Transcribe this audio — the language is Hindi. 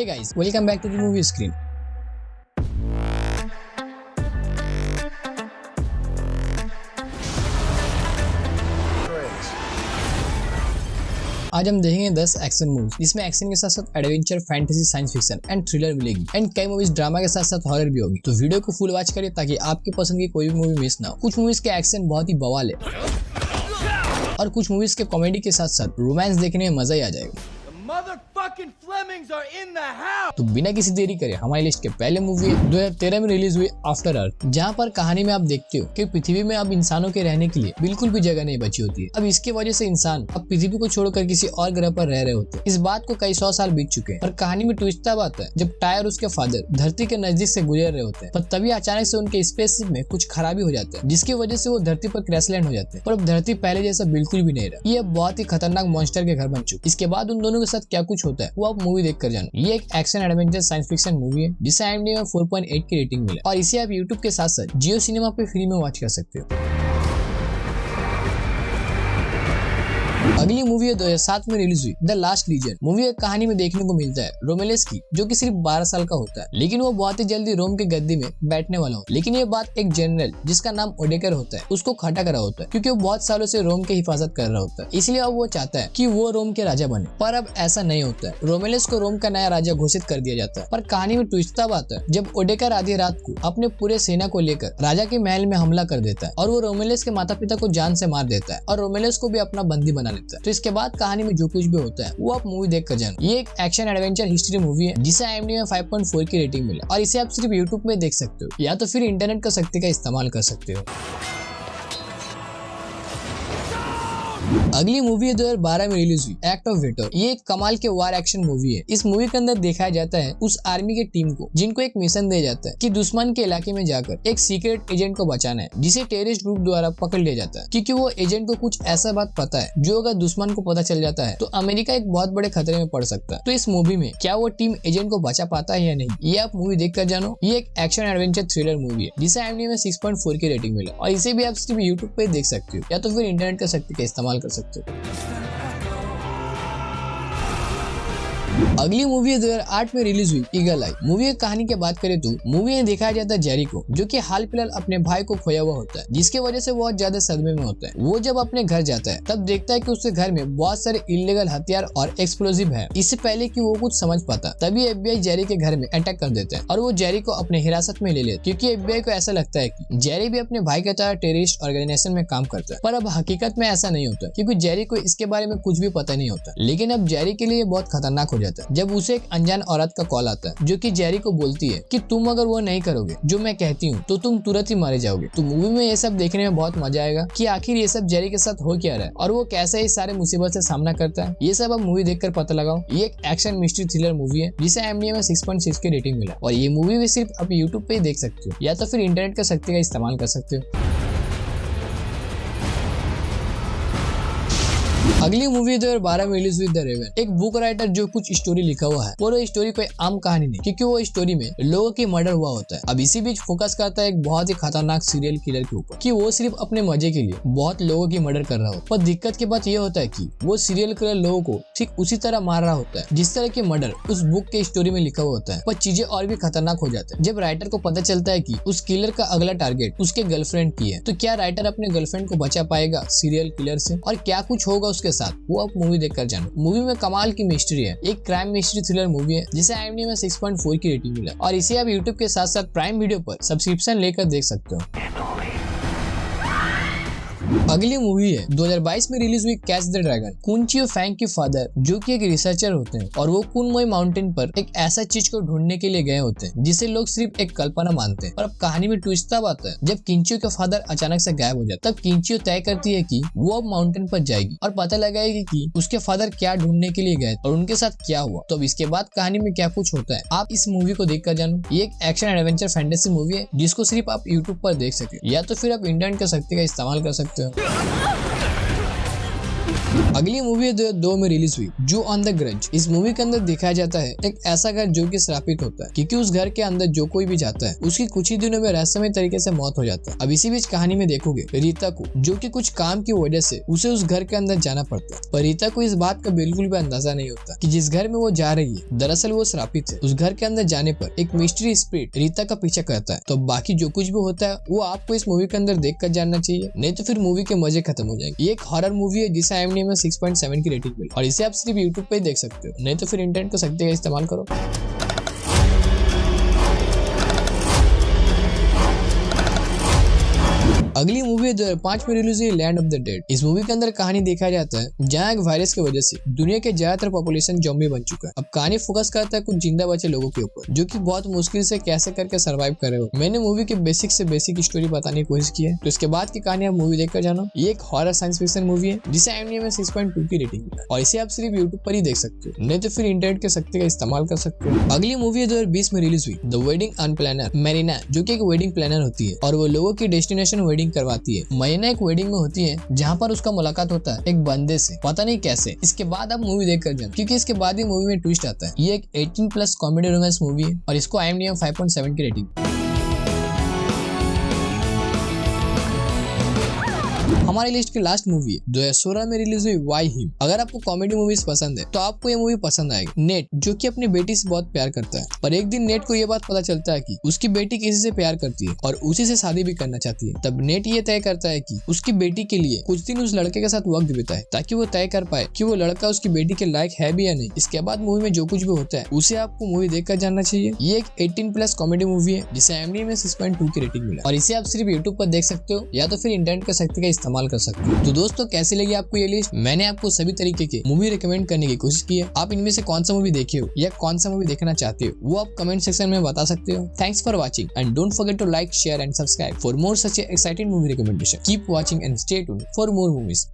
Hey guys, welcome back to the movie screen. आज हम देखेंगे 10 एक्शन मूवीज जिसमें एक्शन के साथ साथ adventure, fantasy, science fiction and thriller मिलेगी एंड कई मूवीज ड्रामा के साथ साथ हॉरर भी होगी। तो वीडियो को फुल वॉच करिए ताकि आपकी पसंद की कोई भी मूवी मिस ना हो। कुछ मूवीज के एक्शन बहुत ही बवाल है और कुछ मूवीज के कॉमेडी के साथ साथ रोमांस देखने में मजा ही आ जाएगा। तो बिना किसी देरी करे हमारी लिस्ट के पहले मूवी है 2013 में रिलीज हुई आफ्टर अर्थ, जहाँ पर कहानी में आप देखते हो कि पृथ्वी में अब इंसानों के रहने के लिए बिल्कुल भी जगह नहीं बची होती है। अब इसकी वजह से इंसान अब पृथ्वी को छोड़कर किसी और ग्रह पर रह रहे होते हैं। इस बात को कई 100 साल बीत चुके हैं और कहानी में ट्विस्ट तब आता है जब टाई और उसके फादर धरती के नजदीक से गुजर रहे होते हैं, पर तभी अचानक से उनके स्पेसशिप में कुछ खराबी हो जाता है जिसकी वजह से वो धरती पर क्रैशलैंड हो जाते हैं। पर अब धरती पहले जैसा बिल्कुल भी नहीं रहा। ये बहुत ही खतरनाक मॉन्स्टर के घर बन चुके। इसके बाद उन दोनों के साथ क्या कुछ होता है वो आप मूवी देख कर जानो। ये एक action adventure science fiction movie है जिसे IMDb में 4.8 की रेटिंग मिला और इसे आप YouTube के साथ साथ जियो सिनेमा पे फ्री में वॉच कर सकते हो। अगली मूवी है 2007 में रिलीज हुई द लास्ट लीजन। मूवी एक कहानी में देखने को मिलता है रोमेलेस की, जो कि सिर्फ 12 साल का होता है, लेकिन वो बहुत ही जल्दी रोम के गद्दी में बैठने वाला हो। लेकिन ये बात एक जनरल जिसका नाम ओडेकर होता है उसको खटा करा होता है, क्योंकि वो बहुत सालों से रोम की हिफाजत कर रहा होता है। इसलिए अब वो चाहता है कि वो रोम के राजा बने, पर अब ऐसा नहीं होता है। रोमेलेस को रोम का नया राजा घोषित कर दिया जाता है। पर कहानी में ट्विस्ट तब आता है जब ओडेकर आधी रात को अपने पूरे सेना को लेकर राजा के महल में हमला कर देता है और वो रोमेलेस के माता पिता को जान से मार देता है और रोमेलेस को भी अपना बंदी बना लेता है। तो इसके बाद कहानी में जो कुछ भी होता है वो आप मूवी देख कर जानो। ये एक एक्शन एडवेंचर हिस्ट्री मूवी है जिसे IMDb में 5.4 की रेटिंग मिला और इसे आप सिर्फ YouTube में देख सकते हो या तो फिर इंटरनेट का शक्ति का इस्तेमाल कर सकते हो। अगली मूवी है 2012 में रिलीज हुई एक्ट ऑफ वेटर। ये एक कमाल के वार एक्शन मूवी है। इस मूवी के अंदर दिखाया जाता है उस आर्मी के टीम को जिनको एक मिशन दिया जाता है कि दुश्मन के इलाके में जाकर एक सीक्रेट एजेंट को बचाना है जिसे टेररिस्ट ग्रुप द्वारा पकड़ लिया जाता है, क्योंकि वो एजेंट को कुछ ऐसा बात पता है जो अगर दुश्मन को पता चल जाता है तो अमेरिका एक बहुत बड़े खतरे में पड़ सकता है। तो इस मूवी में क्या वो टीम एजेंट को बचा पाता है या नहीं, ये आप मूवी देख कर जानो। ये एक एक्शन एडवेंचर थ्रिलर मूवी है जिसे IMDb में 6.4 की रेटिंग मिला और इसे भी आप सिर्फ YouTube पे देख सकते हो या तो फिर इंटरनेट का शक्ति का इस्तेमाल कर सकते हो। अगली मूवी 2008 में रिलीज हुई ईगल आई। मूवी की कहानी की बात करें तो मूवी में दिखाया जाता है जेरिको, जो कि हाल फिलहाल अपने भाई को खोया हुआ होता है, जिसकी वजह से बहुत ज्यादा सदमे में होता है। वो जब अपने घर जाता है तब देखता है कि उसके घर में बहुत सारे इलीगल हथियार और एक्सप्लोजिव है। इससे पहले कि वो कुछ समझ पाता तभी FBI जेरी के घर में अटैक कर देता है और वो जेरी को अपने हिरासत में ले लेते, क्योंकि FBI को ऐसा लगता है कि जेरी भी अपने भाई की तरह टेररिस्ट ऑर्गेनाइजेशन में काम करता है। पर अब हकीकत में ऐसा नहीं होता, क्योंकि जेरी को इसके बारे में कुछ भी पता नहीं होता। लेकिन अब जेरी के लिए बहुत खतरनाक हो जाता है जब उसे एक अनजान औरत का कॉल आता है जो कि जेरी को बोलती है कि तुम अगर वो नहीं करोगे जो मैं कहती हूँ तो तुम तुरंत ही मारे जाओगे। तो मूवी में ये सब देखने में बहुत मजा आएगा कि आखिर ये सब जेरी के साथ हो क्या रहा है और वो कैसे इस सारे मुसीबत से सामना करता है। ये सब आप मूवी देखकर पता लगाओ। ये एक एक्शन मिस्ट्री थ्रिलर मूवी है जिसे IMDb में 6.6 की रेटिंग मिला और ये मूवी भी सिर्फ आप YouTube पे ही देख सकते हो या तो फिर इंटरनेट का शक्ति का इस्तेमाल कर सकते हो। अगली मूवी 2012 में रिलीज हुई द रेवन। एक बुक राइटर जो कुछ स्टोरी लिखा हुआ है और वो स्टोरी कोई आम कहानी नहीं, क्योंकि वो स्टोरी में लोगों की मर्डर हुआ होता है। अब इसी बीच फोकस करता है एक बहुत ही खतरनाक सीरियल किलर के ऊपर कि वो सिर्फ अपने मजे के लिए बहुत लोगों की मर्डर कर रहा हो। पर दिक्कत की बात ये होता है कि वो सीरियल किलर लोगों को ठीक उसी तरह मार रहा होता है जिस तरह की मर्डर उस बुक के स्टोरी में लिखा हुआ होता है। पर चीजें और भी खतरनाक हो जाती है जब राइटर को पता चलता है कि उस किलर का अगला टारगेट उसके गर्लफ्रेंड की है। तो क्या राइटर अपने गर्लफ्रेंड को बचा पाएगा सीरियल किलर से और क्या कुछ होगा उसके साथ, वो आप मूवी देख कर जानो। मूवी में कमाल की मिस्ट्री है। एक क्राइम मिस्ट्री थ्रिलर मूवी है जिसे IMDb में 6.4 की रेटिंग मिला और इसे आप YouTube के साथ साथ प्राइम वीडियो पर सब्सक्रिप्शन लेकर देख सकते हो। अगली मूवी है 2022 में रिलीज हुई कैच द ड्रैगन। कुनचियो फैंग के फादर जो कि एक रिसर्चर होते हैं और वो कुनमोई माउंटेन पर एक ऐसा चीज को ढूंढने के लिए गए होते हैं जिसे लोग सिर्फ एक कल्पना मानते हैं। और अब कहानी में ट्विस्ट तब आता है जब किंचियो के फादर अचानक से गायब हो जाता है। तब किंचियो तय करती है कि वो अब माउंटेन पर जाएगी और पता लगाएगी कि उसके फादर क्या ढूंढने के लिए गए और उनके साथ क्या हुआ। तो अब इसके बाद कहानी में क्या कुछ होता है आप इस मूवी को देख कर जानो। ये एक एक्शन एडवेंचर फैंटेसी मूवी है जिसको सिर्फ आप YouTube पर देख सके या तो फिर आप इंटरनेट का शक्ति का इस्तेमाल कर सकते हो। अगली मूवी है 2002 में रिलीज हुई जो ऑन द ग्रज। इस मूवी के अंदर दिखाया जाता है एक ऐसा घर जो कि श्रापित होता है क्योंकि उस घर के अंदर जो कोई भी जाता है उसकी कुछ ही दिनों में रहस्यमय तरीके से मौत हो जाता है। अब इसी बीच कहानी में देखोगे रीता को जो कि कुछ काम की वजह से उसे उस घर के अंदर जाना पड़ता है, पर रीता को इस बात का बिल्कुल भी अंदाजा नहीं होता कि जिस घर में वो जा रही है दरअसल वो श्रापित है। उस घर के अंदर जाने पर एक मिस्ट्री स्पिरिट रीता का पीछा करता है। तो बाकी जो कुछ भी होता है वो आपको इस मूवी के अंदर देख कर जानना चाहिए, नहीं तो फिर मूवी के मजे खत्म हो जाएंगे। ये एक हॉरर मूवी है जिसे IMDb में 6.7 की रेटिंग मिली और इसे आप सिर्फ YouTube पे ही देख सकते हो, नहीं तो फिर इंटरनेट को शक्ति का इस्तेमाल करो। अगली मूवी है 2005 में रिलीज हुई लैंड ऑफ द डेड। इस मूवी के अंदर कहानी दिखाया जाता है जहाँ एक वायरस की वजह से दुनिया के ज्यादातर पॉपुलेशन ज़ॉम्बी बन चुका है। अब कहानी फोकस करता है कुछ जिंदा बचे लोगों के ऊपर जो कि बहुत मुश्किल से कैसे करके सरवाइव कर रहे हो। मैंने मूवी की बेसिक से बेसिक स्टोरी बताने की कोशिश की है, तो इसके बाद की कहानी आप मूवी देखकर जानो। ये एक हॉरर साइंस फिक्शन मूवी है जिसे IMDb में 6.2 की रेटिंग है और इसे आप सिर्फ YouTube पर ही देख सकते हो, नहीं तो फिर इंटरनेट के शक्ति का इस्तेमाल कर सकते हो। अगली मूवी है 2020 में रिलीज हुई द वेडिंग अनप्लानर। मेरीना जो कि एक वेडिंग प्लानर होती है और वो लोगों की डेस्टिनेशन वेडिंग करवाती है। मरीना एक वेडिंग में होती है जहाँ पर उसका मुलाकात होता है एक बंदे से, पता नहीं कैसे। इसके बाद आप मूवी देख कर जाना क्योंकि इसके बाद ही मूवी में ट्विस्ट आता है। ये एक 18+ कॉमेडी रोमांस मूवी है और इसको IMDb में 5.7 की रेटिंग। हमारी लिस्ट की लास्ट मूवी है 2016 में रिलीज हुई वाई हिम। अगर आपको कॉमेडी मूवीज पसंद है तो आपको ये मूवी पसंद आएगी। नेट जो कि अपनी बेटी से बहुत प्यार करता है, पर एक दिन नेट को ये बात पता चलता है कि उसकी बेटी किसी से प्यार करती है और उसी से शादी भी करना चाहती है। तब नेट ये तय करता है कि उसकी बेटी के लिए कुछ दिन उस लड़के के साथ वक्त बिताए ताकि वो तय कर पाए कि वो लड़का उसकी बेटी के लायक है भी या नहीं। इसके बाद मूवी में जो कुछ भी होता है उसे आपको मूवी देखकर जानना चाहिए। ये एक 18+ कॉमेडी मूवी है जिसे IMDb में 6.2 की रेटिंग मिला और इसे आप सिर्फ YouTube पर देख सकते हो या तो फिर इंटरनेट का शक्ति का इस्तेमाल कर सकते हो। तो दोस्तों कैसी लगी आपको ये लिस्ट? मैंने आपको सभी तरीके के मूवी रिकमेंड करने की कोशिश की है। आप इनमें से कौन सा मूवी देखे हो या कौन सा मूवी देखना चाहते हो वो आप कमेंट सेक्शन में बता सकते हो। Thanks for watching and don't forget to like, share and subscribe for more such exciting movie recommendation. Keep watching and stay tuned for more movies.